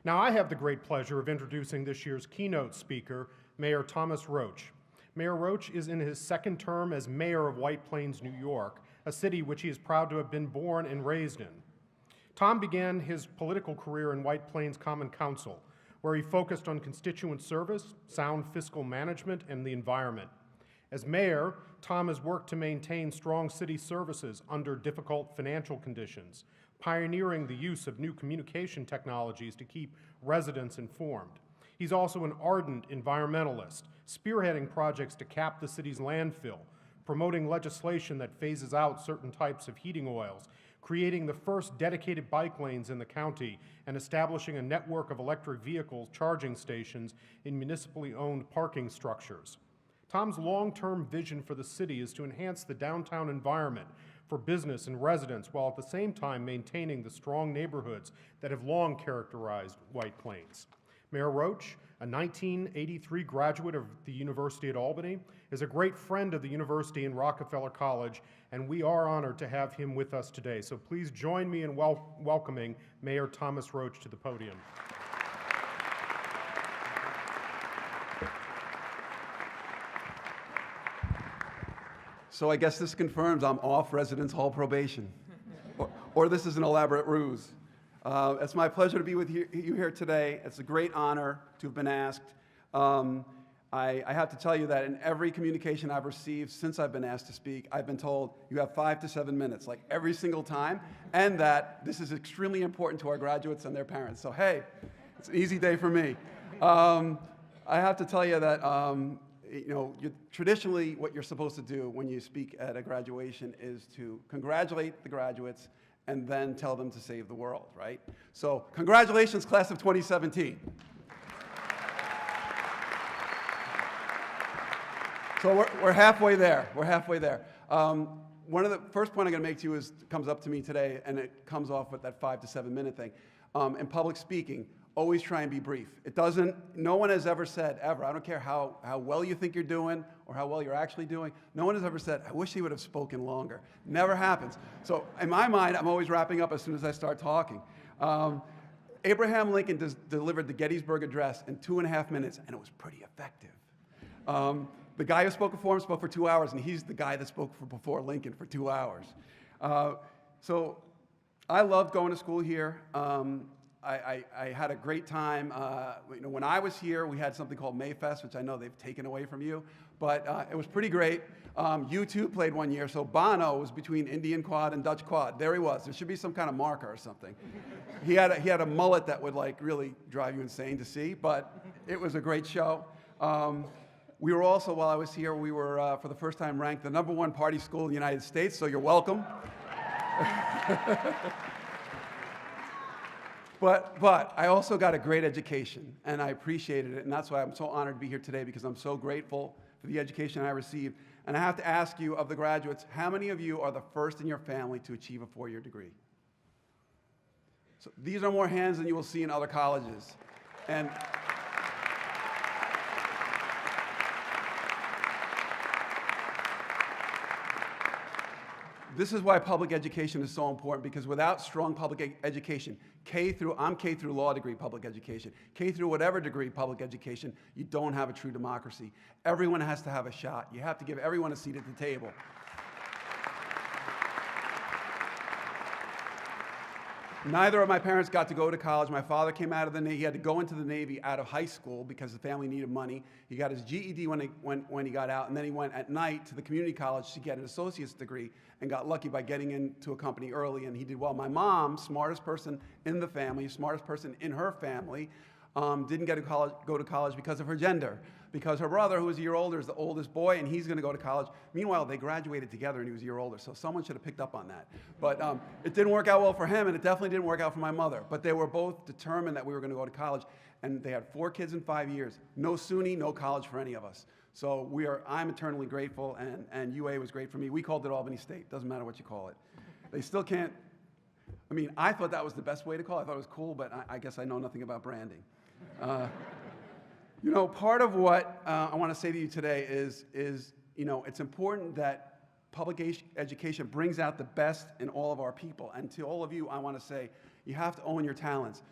Now, I have the great pleasure of introducing this year's keynote speaker, Mayor Thomas Roach. Mayor Roach is in his second term as mayor of White Plains, New York, a city which he is proud to have been born and raised in. Tom began his political career in White Plains Common Council, where he focused on constituent service, sound fiscal management, and the environment. As mayor, Tom has worked to maintain strong city services under difficult financial conditions, pioneering the use of new communication technologies to keep residents informed. He's also an ardent environmentalist, spearheading projects to cap the city's landfill, promoting legislation that phases out certain types of heating oils, creating the first dedicated bike lanes in the county, and establishing a network of electric vehicle charging stations in municipally owned parking structures. Tom's long-term vision for the city is to enhance the downtown environment for business and residents while at the same time maintaining the strong neighborhoods that have long characterized White Plains. Mayor Roach, a 1983 graduate of the University at Albany, is a great friend of the university and Rockefeller College, and we are honored to have him with us today. So please join me in welcoming Mayor Thomas Roach to the podium. So I guess this confirms I'm off Residence Hall probation, or this is an elaborate ruse. It's my pleasure to be with you here today. It's a great honor to have been asked. I have to tell you that in every communication I've received since I've been asked to speak, I've been told you have 5 to 7 minutes, like every single time, and that this is extremely important to our graduates and their parents. So hey, it's an easy day for me. I have to tell you that traditionally what you're supposed to do when you speak at a graduation is to congratulate the graduates and then tell them to save the world, right? So congratulations, class of 2017. So we're halfway there. We're halfway there. One of the first point I'm going to make to you comes up to me today, and it comes off with that 5 to 7 minute thing. In public speaking, always try and be brief. No one has ever said, ever, I don't care how well you think you're doing or how well you're actually doing, no one has ever said, I wish he would have spoken longer. Never happens. So in my mind, I'm always wrapping up as soon as I start talking. Abraham Lincoln delivered the Gettysburg Address in 2.5 minutes, and it was pretty effective. The guy who spoke before him spoke for 2 hours, and he's the guy that spoke before Lincoln for 2 hours. So I loved going to school here. I had a great time. When I was here, we had something called Mayfest, which I know they've taken away from you, but it was pretty great. U2 played one year, so Bono was between Indian Quad and Dutch Quad. There he was. There should be some kind of marker or something. He had a mullet that would really drive you insane to see, but it was a great show. We were also, while I was here, we were for the first time ranked the #1 party school in the United States, so you're welcome. But I also got a great education, and I appreciated it, and that's why I'm so honored to be here today, because I'm so grateful for the education I received. And I have to ask you, of the graduates, how many of you are the first in your family to achieve a 4-year degree? So these are more hands than you will see in other colleges. And this is why public education is so important, because without strong public education, I'm K through law degree public education, K through whatever degree public education, you don't have a true democracy. Everyone has to have a shot. You have to give everyone a seat at the table. Neither of my parents got to go to college. My father came out of the Navy. He had to go into the Navy out of high school because the family needed money. He got his GED when he got out, and then he went at night to the community college to get an associate's degree and got lucky by getting into a company early, and he did well. My mom, smartest person in the family, smartest person in her family, didn't go to college because of her gender, because her brother, who was a year older, is the oldest boy, and he's going to go to college. Meanwhile, they graduated together, and he was a year older, so someone should have picked up on that. But it didn't work out well for him, and it definitely didn't work out for my mother. But they were both determined that we were going to go to college, and they had 4 kids in 5 years. No SUNY, no college for any of us. So I'm eternally grateful, and UA was great for me. We called it Albany State. Doesn't matter what you call it. They still can't. I mean, I thought that was the best way to call it. I thought it was cool, but I guess I know nothing about branding. Part of what I want to say to you today is it's important that public education brings out the best in all of our people. And to all of you, I want to say, you have to own your talents.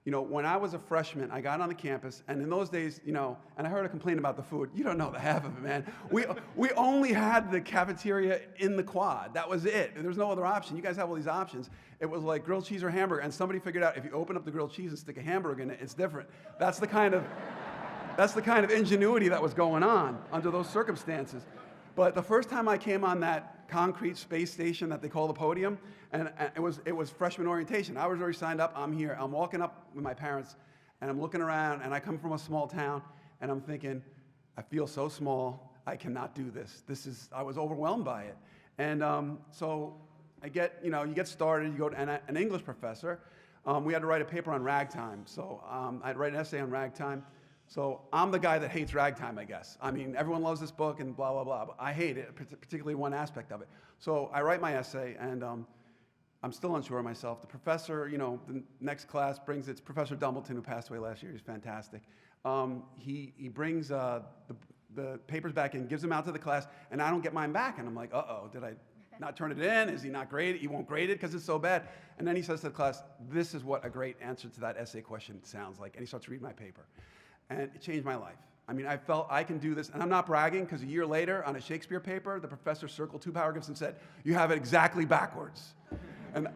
when I was a freshman, I got on the campus, and in those days, and I heard a complaint about the food. You don't know the half of it, man. We only had the cafeteria in the quad. That was it. There was no other option. You guys have all these options. It was like grilled cheese or hamburger, and somebody figured out if you open up the grilled cheese and stick a hamburger in it, it's different. That's the kind of ingenuity that was going on under those circumstances. But the first time I came on that concrete space station that they call the podium, and it was freshman orientation. I was already signed up. I'm here. I'm walking up with my parents, and I'm looking around, and I come from a small town, and I'm thinking, I feel so small. I cannot do this. I was overwhelmed by it. And so you get started. You go to an English professor. We had to write a paper on ragtime. So I had to write an essay on ragtime. So I'm the guy that hates ragtime, I guess. I mean, everyone loves this book and blah, blah, blah, but I hate it, particularly one aspect of it. So I write my essay, and I'm still unsure of myself. The professor, the next class brings, it's Professor Dumbleton, who passed away last year. He's fantastic. He brings the papers back in, gives them out to the class, and I don't get mine back. And I'm like, uh-oh, did I not turn it in? Is he not graded? He won't grade it because it's so bad. And then he says to the class, this is what a great answer to that essay question sounds like. And he starts reading my paper. And it changed my life. I mean, I felt I can do this. And I'm not bragging, because a year later, on a Shakespeare paper, the professor circled 2 paragraphs and said, you have it exactly backwards. And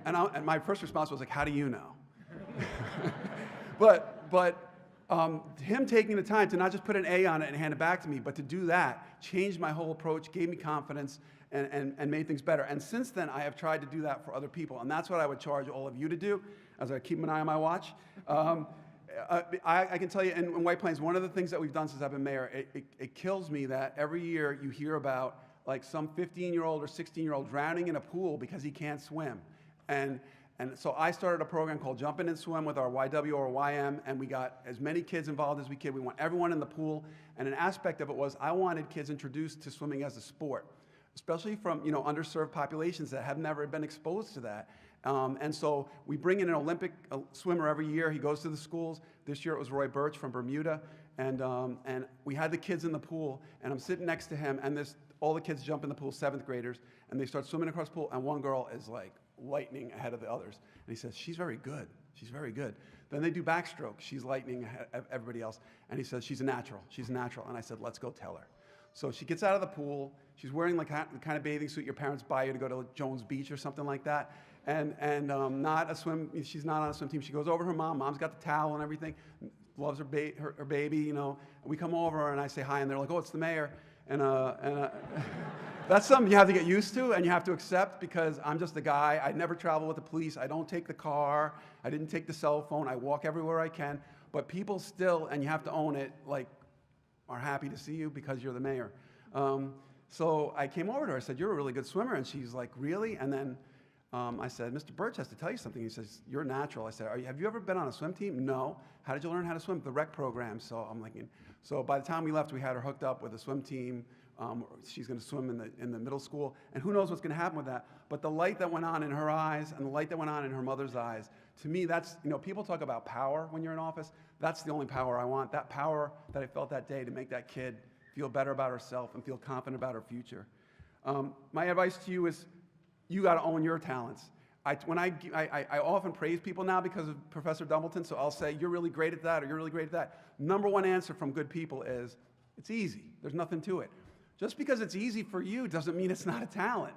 my first response was like, how do you know? But him taking the time to not just put an A on it and hand it back to me, but to do that changed my whole approach, gave me confidence, and made things better. And since then, I have tried to do that for other people. And that's what I would charge all of you to do, as I keep an eye on my watch. I can tell you, in White Plains, one of the things that we've done since I've been mayor, it kills me that every year you hear about like some 15-year-old or 16-year-old drowning in a pool because he can't swim. And so I started a program called Jump In and Swim with our YW or YM, and we got as many kids involved as we could. We want everyone in the pool, and an aspect of it was I wanted kids introduced to swimming as a sport, especially from underserved populations that have never been exposed to that. And so we bring in an Olympic swimmer every year. He goes to the schools. This year it was Roy Birch from Bermuda. And we had the kids in the pool, and I'm sitting next to him, and all the kids jump in the pool, 7th graders, and they start swimming across the pool, and one girl is like lightning ahead of the others. And he says, she's very good. She's very good. Then they do backstroke. She's lightning ahead of everybody else. And he says, she's a natural. She's a natural. And I said, let's go tell her. So she gets out of the pool. She's wearing like the kind of bathing suit your parents buy you to go to Jones Beach or something like that. And she's not on a swim team. She goes over to her mom. Mom's got the towel and everything, loves her baby, And we come over and I say hi, and they're like, oh, it's the mayor. And that's something you have to get used to and you have to accept, because I'm just a guy. I never travel with the police. I don't take the car. I didn't take the cell phone. I walk everywhere I can. But people still, and you have to own it, like, are happy to see you because you're the mayor. So I came over to her. I said, you're a really good swimmer. And she's like, really? And then I said, Mr. Birch has to tell you something. He says, you're natural. I said, have you ever been on a swim team? No. How did you learn how to swim? The rec program. So I'm like, so by the time we left, we had her hooked up with a swim team. She's going to swim in the middle school. And who knows what's going to happen with that. But the light that went on in her eyes and the light that went on in her mother's eyes, to me, that's, people talk about power when you're in office. That's the only power I want. That power that I felt that day to make that kid feel better about herself and feel confident about her future. My advice to you is, you got to own your talents. I often praise people now because of Professor Dumbleton, so I'll say, you're really great at that, or you're really great at that. Number one answer from good people is, it's easy. There's nothing to it. Just because it's easy for you doesn't mean it's not a talent,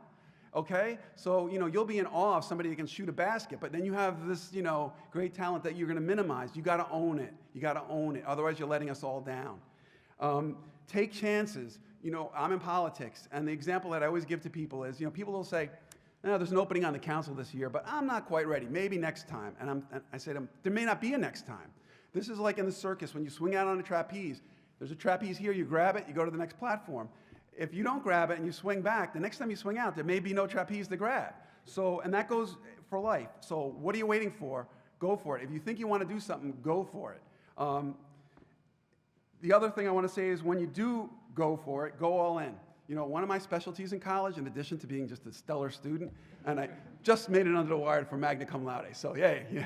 okay? So, you'll be in awe of somebody that can shoot a basket, but then you have this, great talent that you're going to minimize. You got to own it. You got to own it. Otherwise, you're letting us all down. Take chances. I'm in politics, and the example that I always give to people is, people will say, no, there's an opening on the council this year, but I'm not quite ready. Maybe next time. And I say to them, there may not be a next time. This is like in the circus when you swing out on a trapeze. There's a trapeze here, you grab it, you go to the next platform. If you don't grab it and you swing back, the next time you swing out, there may be no trapeze to grab. So, and that goes for life. So what are you waiting for? Go for it. If you think you want to do something, go for it. The other thing I want to say is, when you do go for it, go all in. One of my specialties in college, in addition to being just a stellar student, and I just made it under the wire for magna cum laude, so yay. Yeah.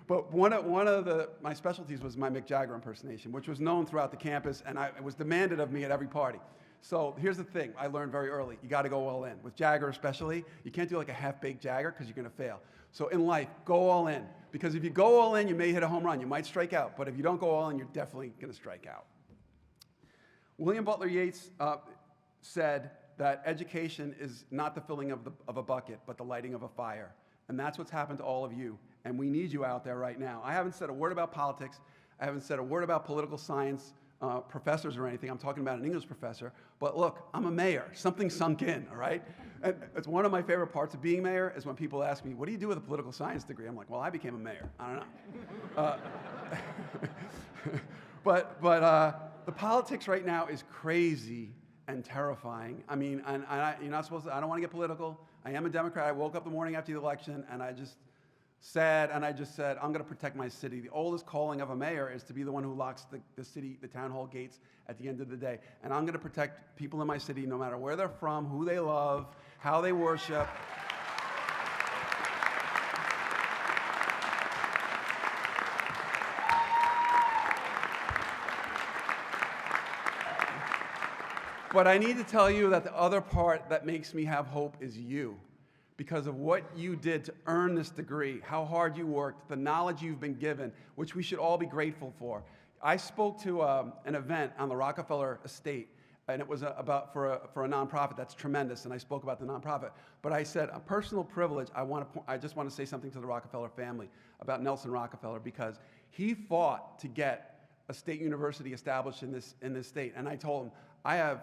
But one of my specialties was my Mick Jagger impersonation, which was known throughout the campus, and it was demanded of me at every party. So here's the thing I learned very early. You got to go all in. With Jagger especially, you can't do like a half-baked Jagger because you're going to fail. So in life, go all in. Because if you go all in, you may hit a home run. You might strike out. But if you don't go all in, you're definitely going to strike out. William Butler Yeats said that education is not the filling of a bucket, but the lighting of a fire. And that's what's happened to all of you. And we need you out there right now. I haven't said a word about politics. I haven't said a word about political science professors or anything. I'm talking about an English professor. But look, I'm a mayor. Something sunk in, all right? And it's one of my favorite parts of being mayor is when people ask me, what do you do with a political science degree? I'm like, well, I became a mayor. I don't know. But the politics right now is crazy and terrifying. I mean, you're not supposed to, I don't want to get political. I am a Democrat. I woke up the morning after the election and I just said, I'm going to protect my city. The oldest calling of a mayor is to be the one who locks the city, the town hall gates at the end of the day. And I'm going to protect people in my city no matter where they're from, who they love, how they worship. But I need to tell you that the other part that makes me have hope is you. Because of what you did to earn this degree, how hard you worked, the knowledge you've been given, which we should all be grateful for. I spoke to an event on the Rockefeller estate, and it was for a nonprofit that's tremendous, and I spoke about the nonprofit. But I said, a personal privilege, I just want to say something to the Rockefeller family about Nelson Rockefeller, because he fought to get a state university established in this state. And I told him, I have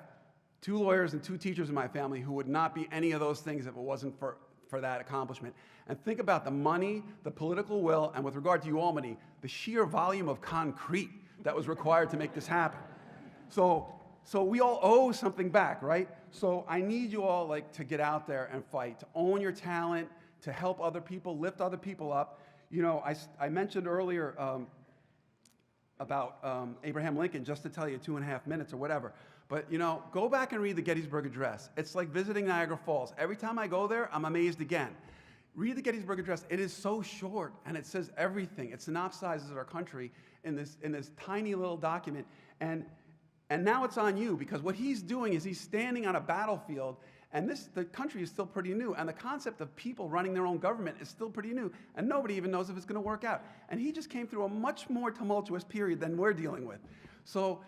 2 lawyers and 2 teachers in my family who would not be any of those things if it wasn't for that accomplishment. And think about the money, the political will, and with regard to you, Albany, the sheer volume of concrete that was required to make this happen. So we all owe something back, right? So I need you all to get out there and fight, to own your talent, to help other people, lift other people up. You know, I mentioned earlier about Abraham Lincoln, just to tell you 2.5 minutes or whatever. But, you know, go back and read the Gettysburg Address. It's like visiting Niagara Falls. Every time I go there, I'm amazed again. Read the Gettysburg Address. It is so short, and it says everything. It synopsizes our country in this tiny little document. And now it's on you, because what he's doing is he's standing on a battlefield, and the country is still pretty new, and the concept of people running their own government is still pretty new, and nobody even knows if it's going to work out. And he just came through a much more tumultuous period than we're dealing with. So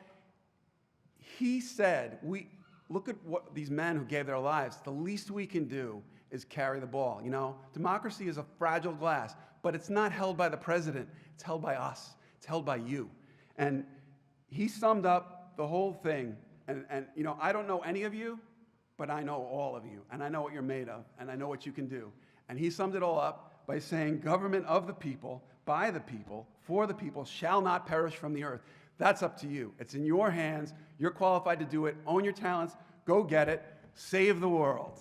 he said, look at what these men who gave their lives, the least we can do is carry the ball. You know, democracy is a fragile glass, but it's not held by the president. It's held by us. It's held by you. And he summed up the whole thing. And you know, I don't know any of you, but I know all of you. And I know what you're made of. And I know what you can do. And he summed it all up by saying, government of the people, by the people, for the people, shall not perish from the earth. That's up to you. It's in your hands. You're qualified to do it. Own your talents. Go get it. Save the world.